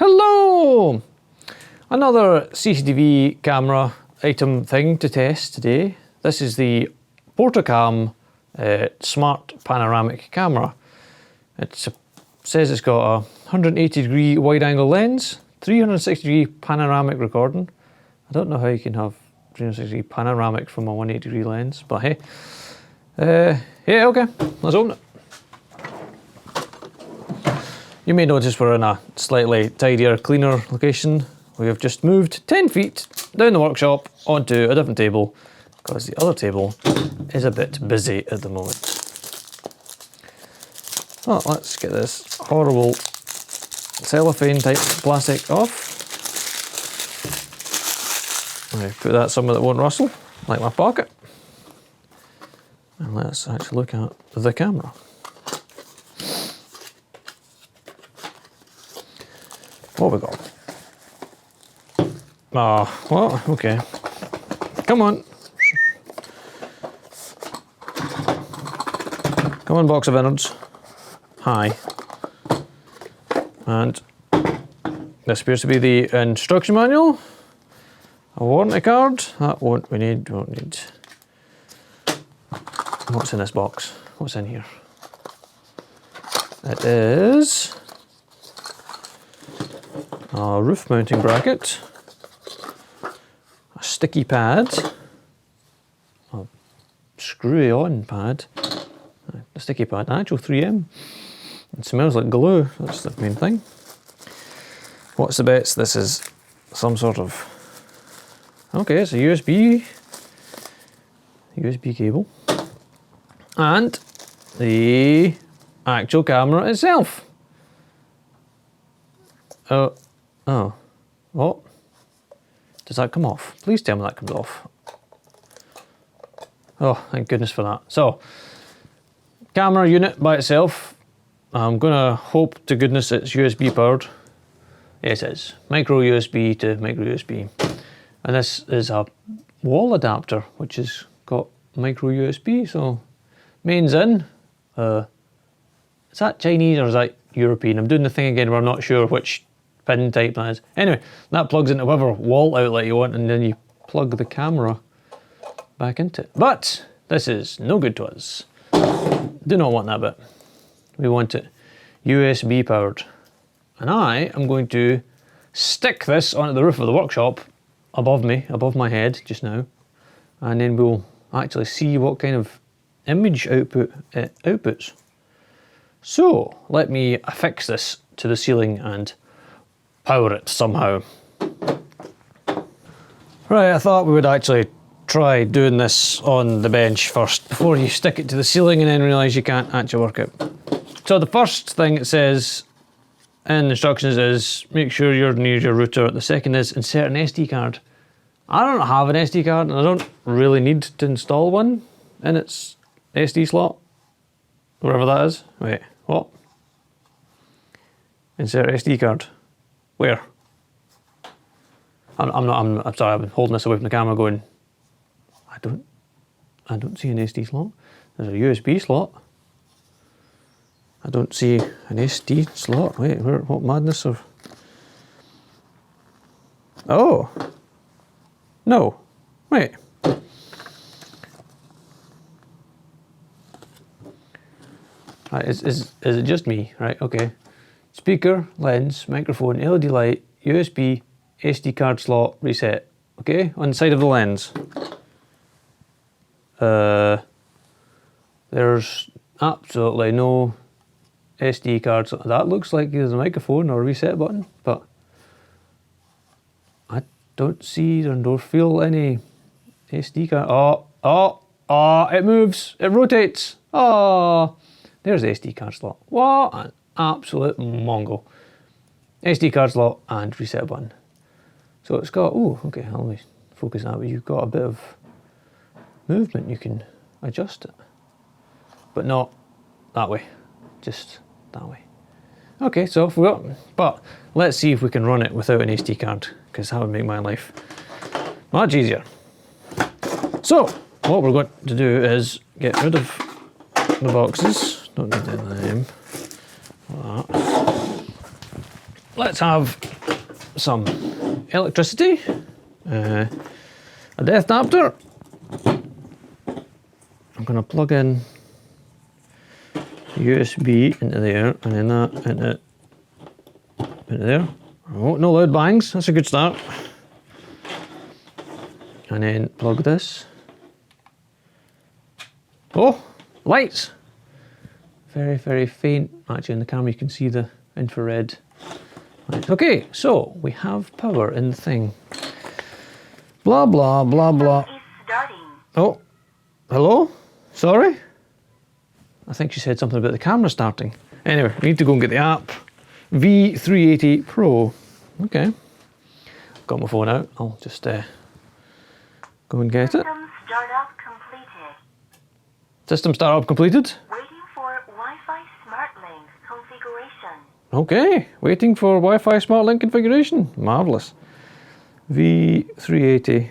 Hello! Another CCTV camera item thing to test today. This is the Portocam smart panoramic camera. It says it's got a 180 degree wide angle lens, 360 degree panoramic recording. I don't know how you can have 360 degree panoramic from a 180 degree lens, but hey. Yeah, okay, let's open it. You may notice we're in a slightly tidier, cleaner location. We have just moved 10 feet down the workshop onto a different table because the other table is a bit busy at the moment. Oh, let's get this horrible cellophane type plastic off. Okay, put that somewhere that won't rustle, like my pocket. And let's actually look at the camera. What have we got? Ah, well, okay. Come on. Come on, box of innards. Hi. And this appears to be the instruction manual. A warranty card. That won't need. What's in this box? What's in here? It is a roof mounting bracket, a sticky pad, a screwy on pad, a sticky pad, actual 3M. It smells like glue, that's the main thing. What's the bits? This is some sort of, okay, it's a USB cable. And the actual camera itself. Oh, what? Does that come off? Please tell me that comes off. Oh, thank goodness for that. So, camera unit by itself. I'm gonna hope to goodness it's USB powered. Yes, it is. Micro USB to micro USB. And this is a wall adapter, which has got micro USB, so mains in. Is that Chinese or is that European? I'm doing the thing again where I'm not sure which pin type that is. Anyway, that plugs into whatever wall outlet you want and then you plug the camera back into it. But this is no good to us. Do not want that bit. We want it USB powered. And I am going to stick this onto the roof of the workshop above me, above my head just now. And then we'll actually see what kind of image output it outputs. So let me affix this to the ceiling and power it somehow. Right, I thought we would actually try doing this on the bench first before you stick it to the ceiling and then realise you can't actually work it. So the first thing it says in the instructions is make sure you're near your router. The second is insert an SD card. I don't have an SD card and I don't really need to install one in its SD slot, wherever that is. Wait, what? Insert SD card. Where? I'm sorry, I've been holding this away from the camera going, I don't see an SD slot. There's a USB slot. I don't see an SD slot. Wait, what madness of... Oh! No. Wait. Right, is it just me? Right, okay. Speaker, lens, microphone, LED light, USB, SD card slot, reset. Okay, on the side of the lens. There's absolutely no SD card. That looks like there's a microphone or a reset button, but I don't see or feel any SD card. Oh, it moves, it rotates. Oh, there's the SD card slot. What an absolute mongo. SD card slot and reset button. So it's got, oh, okay, let me focus that way. You've got a bit of movement, you can adjust it. But not that way, just that way. Okay, so if we got, but let's see if we can run it without an SD card, because that would make my life much easier. So, what we're going to do is get rid of the boxes. Don't need them. Like that. Let's have some electricity, a depth adapter. I'm going to plug in USB into there, and then that into there. Oh, no loud bangs, that's a good start. And then plug this. Oh, lights! Very, very faint. Actually, in the camera you can see the infrared. Right. Okay, so we have power in the thing. Blah, blah, blah, blah. Oh, hello? Sorry? I think she said something about the camera starting. Anyway, we need to go and get the app. V380 Pro. Okay. Got my phone out. I'll just go and get it. System startup completed. System startup completed. Waiting for Wi-Fi Smart Link configuration. Okay, waiting for Wi-Fi Smart Link configuration. Marvellous. V380.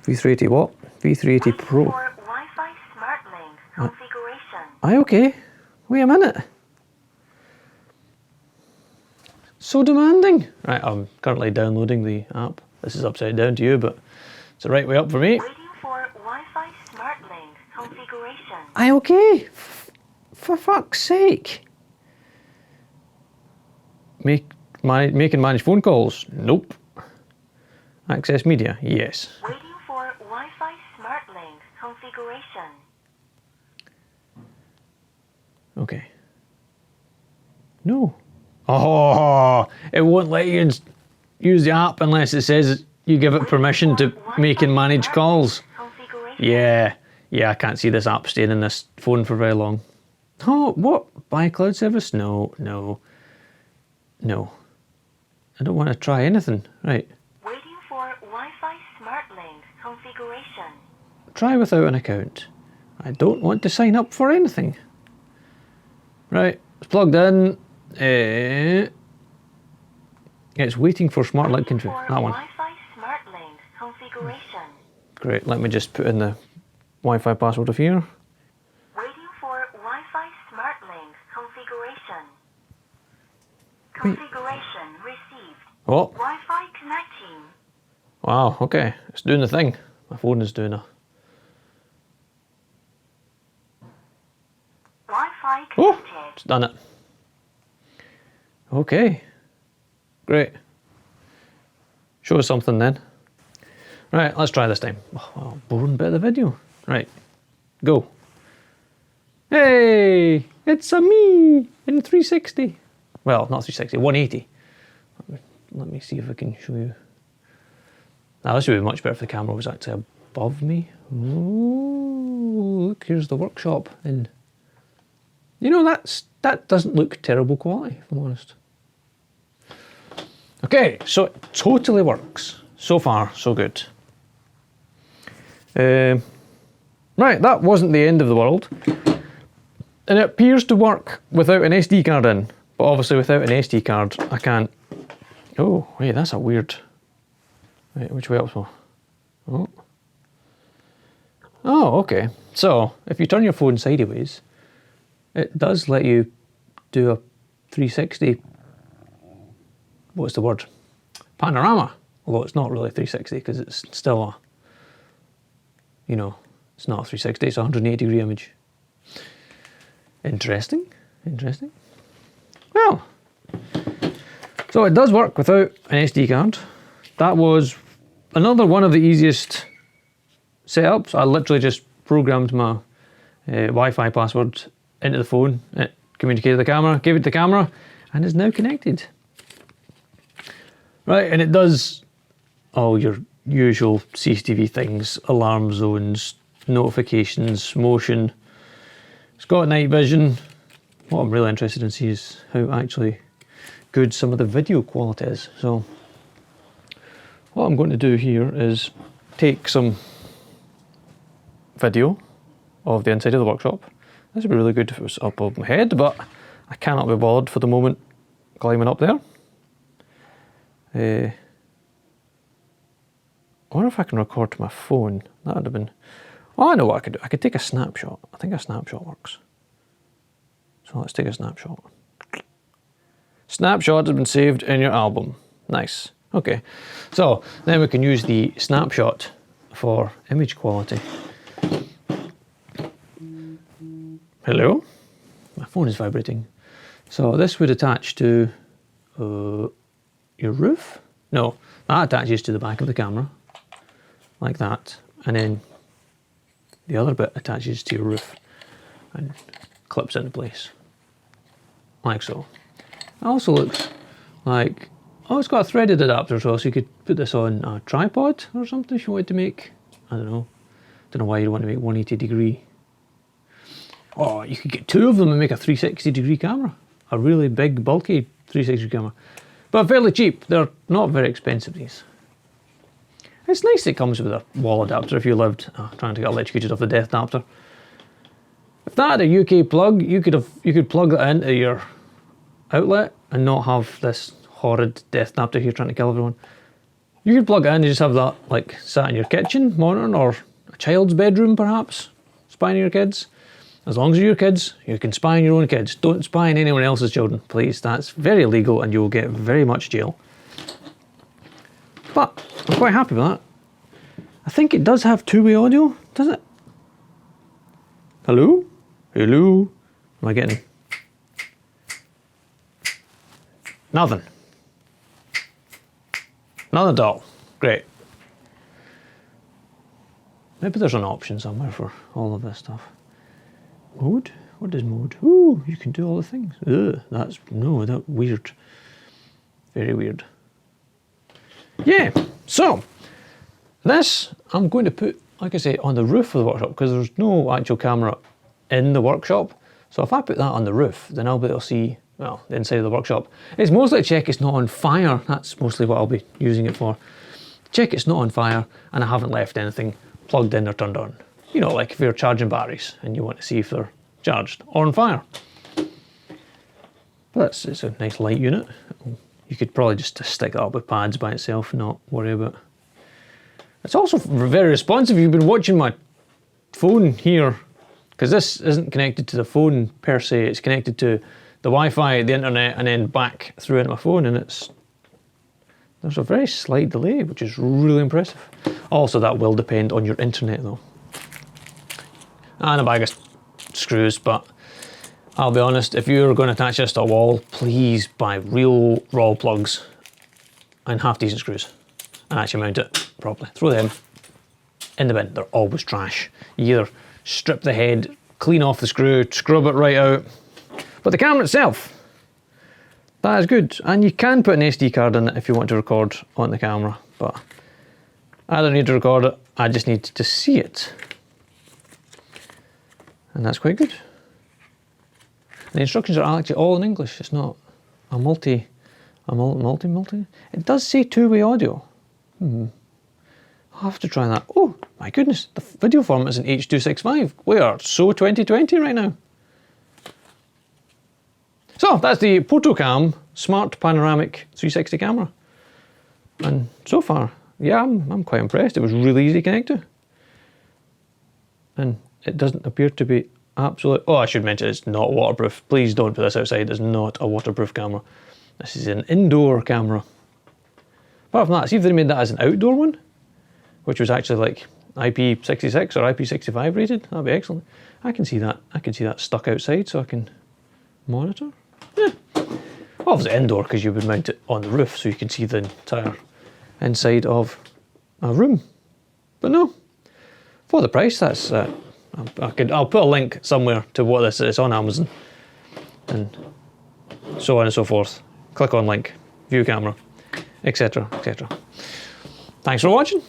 V380 what? V380 Pro. Waiting for Wi-Fi Smart Link configuration. Aye, okay. Wait a minute. So demanding. Right, I'm currently downloading the app. This is upside down to you, but it's the right way up for me. Waiting for Wi-Fi Smart Link configuration. Aye, okay. For fuck's sake. Make and manage phone calls? Nope. Access media? Yes. Waiting for Wi-Fi Smart Link configuration. Okay. No. Oh, it won't let you use the app unless it says you give it permission to make and manage calls. Yeah, I can't see this app staying in this phone for very long. Oh, what? Buy cloud service? No. I don't want to try anything. Right. Waiting for Wi-Fi Smart Link configuration. Try without an account. I don't want to sign up for anything. Right, it's plugged in. It's waiting for Smart Link configuration. That one. Wi-Fi Smart Link configuration. Great, let me just put in the Wi-Fi password of here. Waiting for Wi-Fi Smart Link configuration. Wait. Configuration received. Oh, Wi-Fi connecting. wow, okay, it's doing the thing. My phone is doing a... Wi-Fi Oh, connected. it's done it. Okay, great. Show us something then. Right, let's try this time. Oh, boring bit of the video. Right, go. Hey, it's a me in 360. Well, not 360, 180. Let me see if I can show you. Now this would be much better if the camera was actually above me. Ooh, look, here's the workshop. And you know, that doesn't look terrible quality, if I'm honest. Okay, so it totally works. So far, so good. Right, that wasn't the end of the world. And it appears to work without an SD card in. But obviously without an SD card, I can't... Oh, wait, that's a weird... Wait, which way up? Oh. Oh, okay. So, if you turn your phone sideways, it does let you do a 360... What's the word? Panorama. Although it's not really 360 because it's still a... You know, it's not a 360, it's a 180 degree image. Interesting. Well, so it does work without an SD card. That was another one of the easiest setups. I literally just programmed my Wi-Fi password into the phone. It communicated the camera, gave it the camera, and is now connected. Right, and it does all your usual CCTV things, alarm zones, notifications, motion. It's got night vision. What I'm really interested in seeing is how actually good some of the video quality is. So what I'm going to do here is take some video of the inside of the workshop. This would be really good if it was up above my head, but I cannot be bothered for the moment climbing up there. I wonder if I can record to my phone. That would have been... Oh, I know what I could do. I could take a snapshot. I think a snapshot works. So let's take a snapshot. Snapshot has been saved in your album. Nice. Okay. So then we can use the snapshot for image quality. Hello? My phone is vibrating. So this would attach to your roof? No, that attaches to the back of the camera, like that. And then the other bit attaches to your roof and clips into place, like so. It also looks like, oh, it's got a threaded adapter as well, so you could put this on a tripod or something if you wanted to make, I don't know why you'd want to make 180 degree. Oh, you could get two of them and make a 360 degree camera. A really big, bulky 360 camera. But fairly cheap. They're not very expensive, these. It's nice that it comes with a wall adapter if you lived trying to get electrocuted off the death adapter. If that had a UK plug, you could plug that into your outlet and not have this horrid death adapter here trying to kill everyone. You could plug it in and just have that like sat in your kitchen, monitoring, or a child's bedroom perhaps, spying on your kids. As long as you're your kids, you can spy on your own kids. Don't spy on anyone else's children, please. That's very illegal and you'll get very much jail. But I'm quite happy with that. I think it does have two-way audio, does it? Hello? Hello? Am I getting... Nothing. Nothing at all. Great. Maybe there's an option somewhere for all of this stuff. Mode? What is mode? Ooh, you can do all the things. Ugh, that's weird. Very weird. Yeah, so this I'm going to put, like I say, on the roof of the workshop because there's no actual camera in the workshop. So if I put that on the roof, then I'll be able to see, well, the inside of the workshop. It's mostly to check it's not on fire. That's mostly what I'll be using it for. Check it's not on fire and I haven't left anything plugged in or turned on. You know, like if you're charging batteries and you want to see if they're charged or on fire. But it's a nice light unit. You could probably just stick that up with pads by itself and not worry about it. It's also very responsive. You've been watching my phone here, because this isn't connected to the phone per se, it's connected to the Wi-Fi, the internet, and then back through into my phone, and there's a very slight delay, which is really impressive. Also, that will depend on your internet though. And a bag of screws, but I'll be honest, if you're going to attach this to a wall, please buy real raw plugs and half decent screws and actually mount it properly. Throw them in the bin, they're always trash. You either strip the head, clean off the screw, scrub it right out. But the camera itself, that is good. And you can put an SD card in it if you want to record on the camera, but I don't need to record it, I just need to see it. And that's quite good. The instructions are actually all in English. It's not a multi. It does say two-way audio. I'll have to try that. Oh my goodness, the video format is in H.265. We are so 2020 right now. So that's the Portocam Smart Panoramic 360 camera. And so far, yeah, I'm quite impressed. It was really easy to connect to. And it doesn't appear to be absolute. Oh, I should mention it's not waterproof. Please don't put this outside. It's not a waterproof camera. This is an indoor camera. Apart from that, see if they made that as an outdoor one, which was actually like IP66 or IP65 rated. That'd be excellent. I can see that. I can see that stuck outside, so I can monitor. Yeah. Obviously indoor because you would mount it on the roof, so you can see the entire inside of a room. But no, for the price, that's. I'll put a link somewhere to what this is on Amazon, and so on and so forth. Click on link, view camera, etc., etc. Thanks for watching.